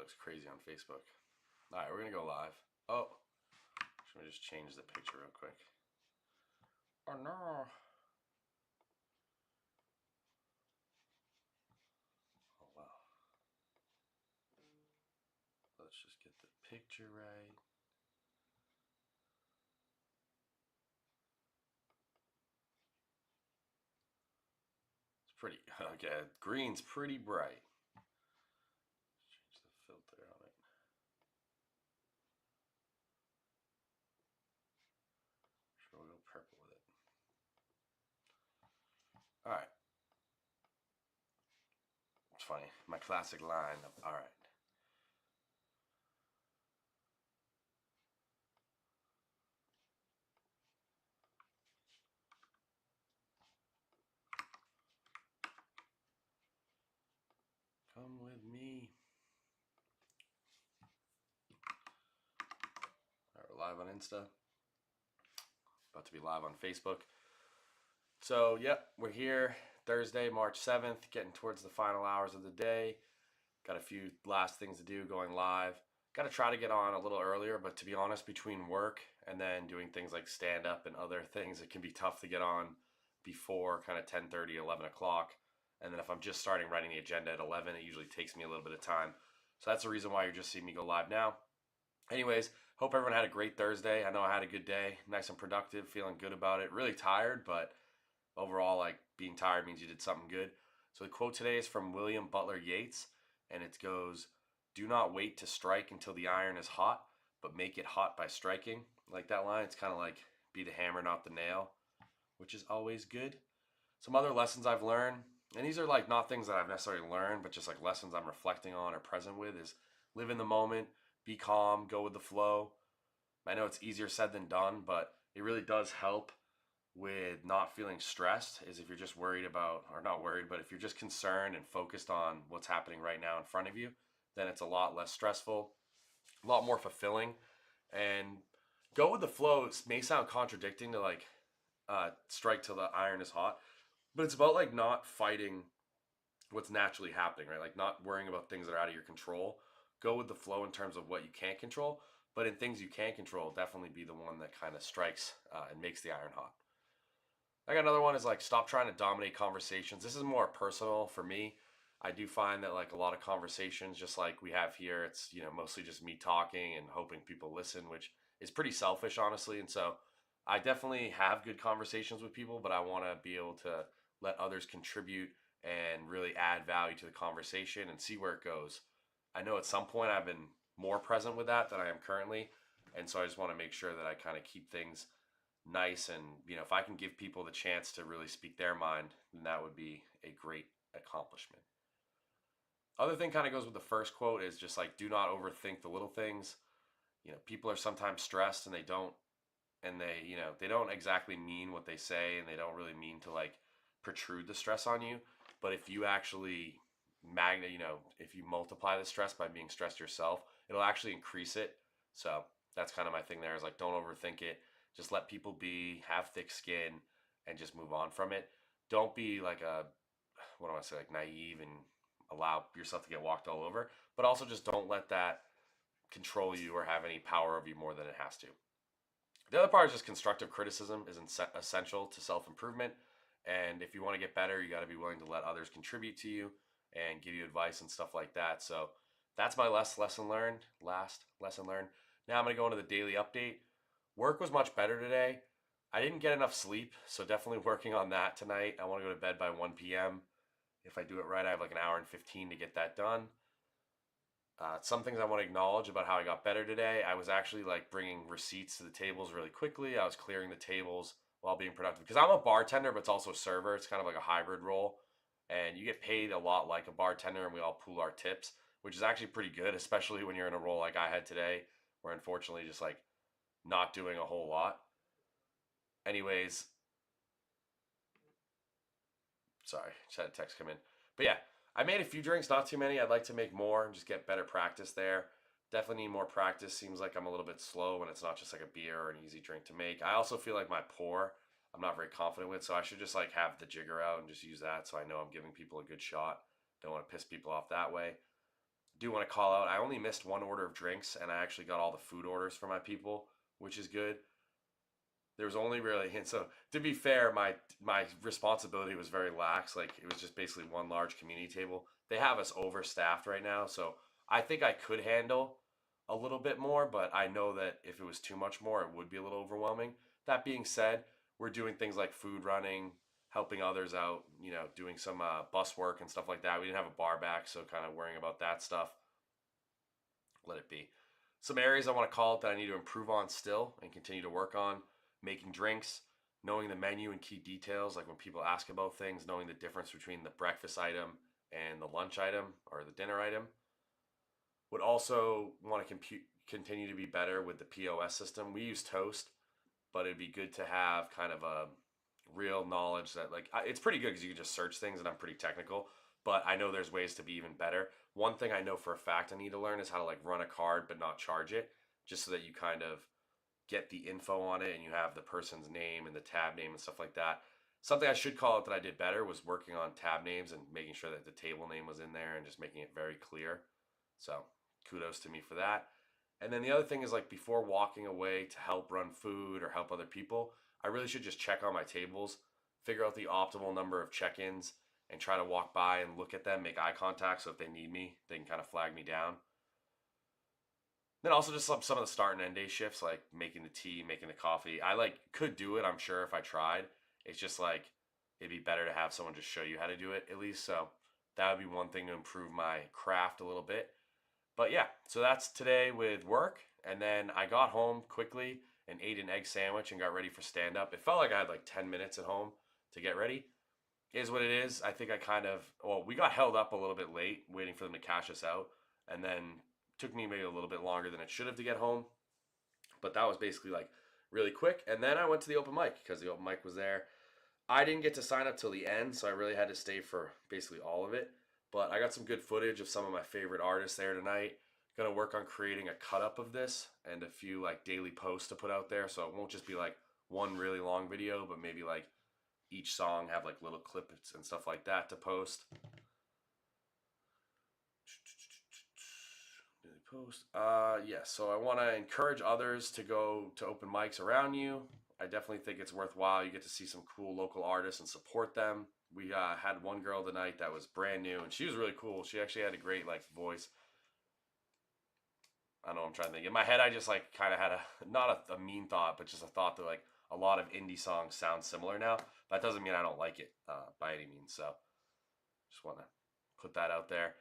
looks crazy on Facebook. All right, we're gonna go live. Oh, should we just change the picture real quick? Oh no. Oh wow. Let's just get the picture right. It's pretty, okay, green's pretty bright. Change the filter on it. Sure, we'll go purple with it. All right. It's funny, my classic line of, all right. Come with me. All right, we're live on Insta. About to be live on Facebook. So, yep, we're here Thursday, March 7th, getting towards the final hours of the day. Got a few last things to do going live. Got to try to get on a little earlier, but to be honest, between work and then doing things like stand up and other things, it can be tough to get on before kind of 10:30, 11 o'clock. And then if I'm just starting writing the agenda at 11, it usually takes me a little bit of time. So that's the reason why you're just seeing me go live now. Anyways, hope everyone had a great Thursday. I know I had a good day, nice and productive, feeling good about it. Really tired, but overall, like being tired means you did something good. So the quote today is from William Butler Yeats, and it goes, "Do not wait to strike until the iron is hot, but make it hot by striking." Like that line, it's kind of like be the hammer, not the nail, which is always good. Some other lessons I've learned, and these are like not things that I've necessarily learned, but just like lessons I'm reflecting on or present with, is live in the moment, be calm, go with the flow. I know it's easier said than done, but it really does help with not feeling stressed. Is if you're just worried about, or not worried, but if you're just concerned and focused on what's happening right now in front of you, then it's a lot less stressful, a lot more fulfilling. And go with the flow. It may sound contradicting to like strike till the iron is hot, but it's about like not fighting what's naturally happening, right? Like not worrying about things that are out of your control. Go with the flow in terms of what you can't control, but in things you can control, definitely be the one that kind of strikes and makes the iron hot. I got another one is like stop trying to dominate conversations. This is more personal for me. I do find that like a lot of conversations, just like we have here, it's mostly just me talking and hoping people listen, which is pretty selfish, honestly. And so I definitely have good conversations with people, but I want to be able to let others contribute and really add value to the conversation and see where it goes. I know at some point I've been more present with that than I am currently, and so I just want to make sure that I kind of keep things nice, and if I can give people the chance to really speak their mind, then that would be a great accomplishment. Other thing kind of goes with the first quote is just like do not overthink the little things. People are sometimes stressed and they don't exactly mean what they say, and they don't really mean to like protrude the stress on you. But if you actually if you multiply the stress by being stressed yourself, it'll actually increase it. So that's kind of my thing there, is like don't overthink it. Just let people be, have thick skin, and just move on from it. Don't be like what do I say, like naive and allow yourself to get walked all over. But also just don't let that control you or have any power over you more than it has to. The other part is just constructive criticism is essential to self-improvement. And if you want to get better, you got to be willing to let others contribute to you and give you advice and stuff like that. So that's my last lesson learned. Now I'm going to go into the daily update. Work was much better today. I didn't get enough sleep, so definitely working on that tonight. I want to go to bed by 1 p.m. If I do it right, I have like an hour and 15 to get that done. Some things I want to acknowledge about how I got better today. I was actually like bringing receipts to the tables really quickly. I was clearing the tables while being productive, because I'm a bartender, but it's also a server. It's kind of like a hybrid role, and you get paid a lot like a bartender, and we all pool our tips, which is actually pretty good, especially when you're in a role like I had today, where unfortunately just like not doing a whole lot. Anyways, sorry, just had a text come in. But yeah, I made a few drinks, not too many. I'd like to make more and just get better practice there. Definitely need more practice. Seems like I'm a little bit slow when it's not just like a beer or an easy drink to make. I also feel like my pour, I'm not very confident with, so I should just like have the jigger out and just use that so I know I'm giving people a good shot. Don't want to piss people off that way. do want to call out, I only missed one order of drinks, and I actually got all the food orders for my people, which is good. There was only really, and so to be fair, my responsibility was very lax. Like it was just basically one large community table. They have us overstaffed right now, so I think I could handle a little bit more, but I know that if it was too much more, it would be a little overwhelming. That being said, we're doing things like food running, helping others out, doing some bus work and stuff like that. We didn't have a bar back, so kind of worrying about that stuff. Let it be. Some areas I want to call it that I need to improve on still and continue to work on: making drinks, knowing the menu and key details, like when people ask about things, knowing the difference between the breakfast item and the lunch item or the dinner item. Would also want to continue to be better with the POS system. We use Toast, but it'd be good to have kind of a real knowledge that like it's pretty good because you can just search things, and I'm pretty technical, but I know there's ways to be even better. One thing I know for a fact I need to learn is how to like run a card but not charge it, just so that you kind of get the info on it and you have the person's name and the tab name and stuff like that. Something I should call out that I did better was working on tab names and making sure that the table name was in there and just making it very clear. So kudos to me for that. And then the other thing is like before walking away to help run food or help other people, I really should just check on my tables, figure out the optimal number of check-ins, and try to walk by and look at them, make eye contact, so if they need me, they can kind of flag me down. Then also just some of the start and end day shifts, like making the tea, making the coffee. I like could do it, I'm sure, if I tried. It's just like it'd be better to have someone just show you how to do it at least. So that would be one thing to improve my craft a little bit. But yeah, so that's today with work. And then I got home quickly and ate an egg sandwich and got ready for stand up. It felt like I had like 10 minutes at home to get ready. It is what it is. I think I kind of, well, we got held up a little bit late waiting for them to cash us out. And then took me maybe a little bit longer than it should have to get home. But that was basically like really quick. And then I went to the open mic because the open mic was there. I didn't get to sign up till the end, so I really had to stay for basically all of it. But I got some good footage of some of my favorite artists there tonight. Gonna work on creating a cut up of this and a few like daily posts to put out there, so it won't just be like one really long video, but maybe like each song have like little clips and stuff like that to post. Daily post. Yeah, so I want to encourage others to go to open mics around you. I definitely think it's worthwhile. You get to see some cool local artists and support them. We had one girl tonight that was brand new, and she was really cool. She actually had a great like voice. I don't know what I'm trying to think. In my head, I just like kind of had not a mean thought, but just a thought that like a lot of indie songs sound similar now. That doesn't mean I don't like it by any means. So just want to put that out there.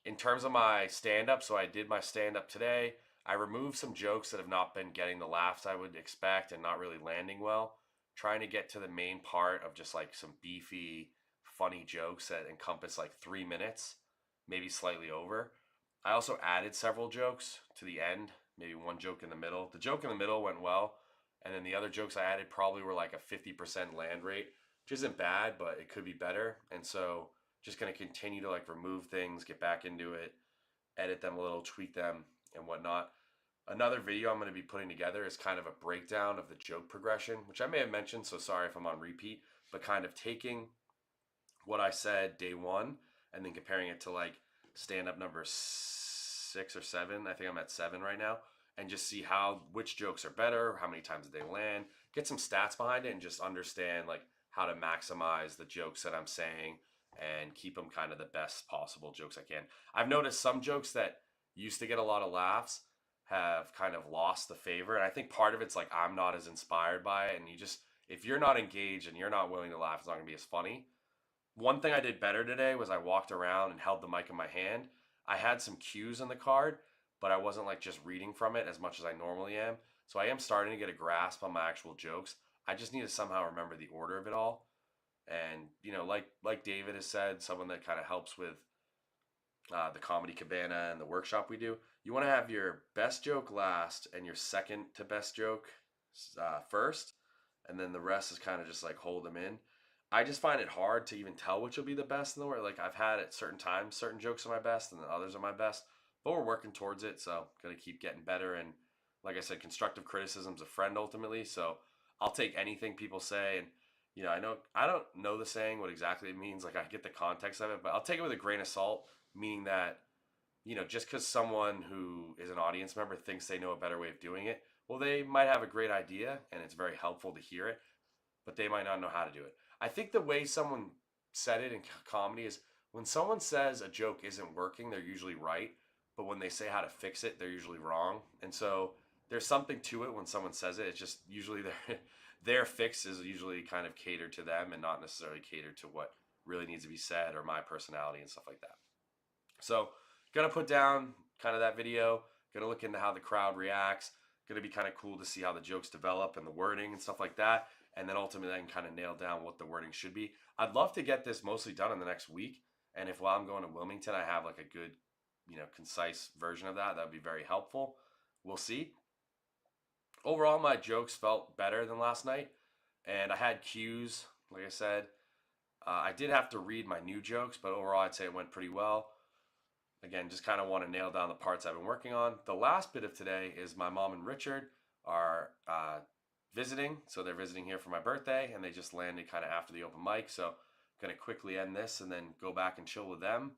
In terms of my stand-up, so I did my stand-up today. I removed some jokes that have not been getting the laughs I would expect and not really landing well. Trying to get to the main part of just like some beefy, funny jokes that encompass like 3 minutes, maybe slightly over. I also added several jokes to the end, maybe one joke in the middle. The joke in the middle went well, and then the other jokes I added probably were like a 50% land rate, which isn't bad, but it could be better. And so just going to continue to like remove things, get back into it, edit them a little, tweak them, and whatnot. Another video I'm going to be putting together is kind of a breakdown of the joke progression, which I may have mentioned, so sorry if I'm on repeat, but kind of taking what I said day one and then comparing it to like stand up number 6 or 7. I think I'm at 7 right now, and just see which jokes are better, how many times did they land, get some stats behind it, and just understand like how to maximize the jokes that I'm saying and keep them kind of the best possible jokes I can. I've noticed some jokes that used to get a lot of laughs have kind of lost the favor, and I think part of it's like I'm not as inspired by it, and if you're not engaged and you're not willing to laugh, it's not going to be as funny. One thing I did better today was I walked around and held the mic in my hand. I had some cues in the card, but I wasn't like just reading from it as much as I normally am. So I am starting to get a grasp on my actual jokes. I just need to somehow remember the order of it all. And like David has said, someone that kind of helps with the Comedy Cabana and the workshop we do, you want to have your best joke last and your second to best joke first, and then the rest is kind of just like hold them in. I just find it hard to even tell which will be the best in the world. Like I've had at certain times, certain jokes are my best and then others are my best, but we're working towards it. So gonna keep getting better. And like I said, constructive criticism's a friend ultimately. So I'll take anything people say. And I don't know the saying, what exactly it means. Like I get the context of it, but I'll take it with a grain of salt, meaning that just because someone who is an audience member thinks they know a better way of doing it, well, they might have a great idea and it's very helpful to hear it, but they might not know how to do it. I think the way someone said it in comedy is when someone says a joke isn't working, they're usually right, but when they say how to fix it, they're usually wrong. And so there's something to it when someone says it. It's just usually their fix is usually kind of catered to them and not necessarily catered to what really needs to be said or my personality and stuff like that. So, gonna put down kind of that video, gonna look into how the crowd reacts, gonna be kind of cool to see how the jokes develop and the wording and stuff like that. And then ultimately, I can kind of nail down what the wording should be. I'd love to get this mostly done in the next week. And if while I'm going to Wilmington, I have like a good, concise version of that, that'd be very helpful. We'll see. Overall, my jokes felt better than last night. And I had cues, like I said. I did have to read my new jokes, but overall, I'd say it went pretty well. Again, just kind of want to nail down the parts I've been working on. The last bit of today is my mom and Richard are visiting. So they're visiting here for my birthday, and they just landed kind of after the open mic. So I'm going to quickly end this and then go back and chill with them.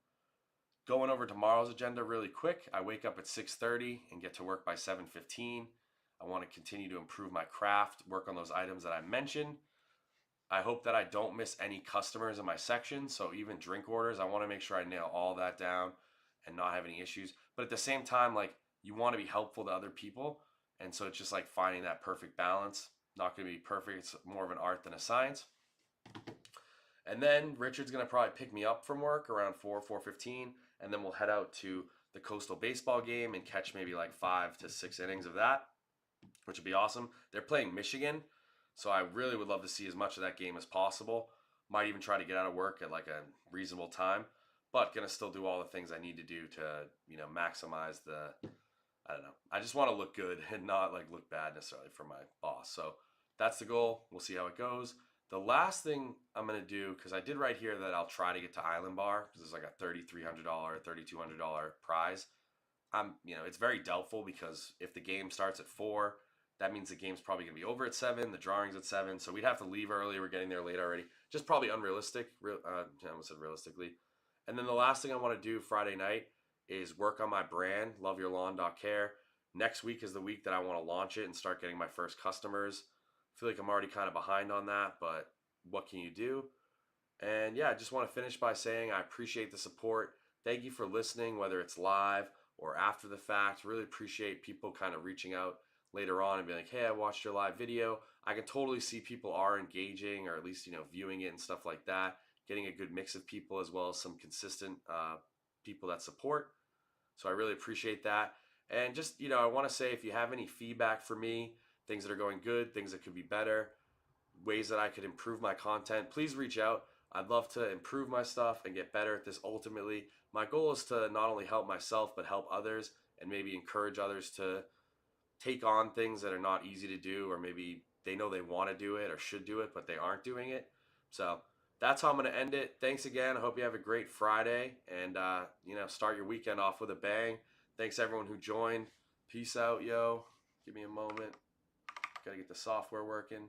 Going over tomorrow's agenda really quick. I wake up at 6:30 and get to work by 7:15. I want to continue to improve my craft, work on those items that I mentioned. I hope that I don't miss any customers in my section. So even drink orders, I want to make sure I nail all that down and not have any issues. But at the same time, like, you want to be helpful to other people. And so it's just like finding that perfect balance. Not going to be perfect. It's more of an art than a science. And then Richard's going to probably pick me up from work around 4:15. And then we'll head out to the Coastal baseball game and catch maybe like 5 to 6 innings of that, which would be awesome. They're playing Michigan. So I really would love to see as much of that game as possible. Might even try to get out of work at like a reasonable time, but gonna still do all the things I need to do to, maximize the, I don't know. I just want to look good and not like look bad necessarily for my boss. So that's the goal. We'll see how it goes. The last thing I'm gonna do, because I did write here that I'll try to get to Island Bar because there's like a $3,300, $3,200 prize. It's very doubtful because if the game starts at 4, that means the game's probably going to be over at 7. The drawing's at 7. So we'd have to leave early. We're getting there late already. Just probably unrealistic. I almost said realistically. And then the last thing I want to do Friday night is work on my brand, loveyourlawn.care. Next week is the week that I want to launch it and start getting my first customers. I feel like I'm already kind of behind on that, but what can you do? And yeah, I just want to finish by saying I appreciate the support. Thank you for listening, whether it's live or after the fact. Really appreciate people kind of reaching out later on and be like, hey, I watched your live video. I can totally see people are engaging or at least, viewing it and stuff like that. Getting a good mix of people as well as some consistent people that support. So I really appreciate that. And just, I want to say if you have any feedback for me, things that are going good, things that could be better, ways that I could improve my content, please reach out. I'd love to improve my stuff and get better at this ultimately. My goal is to not only help myself, but help others and maybe encourage others to take on things that are not easy to do, or maybe they know they want to do it or should do it, but they aren't doing it. So that's how I'm going to end it. Thanks again. I hope you have a great Friday and, start your weekend off with a bang. Thanks everyone who joined. Peace out, yo. Give me a moment. Got to get the software working.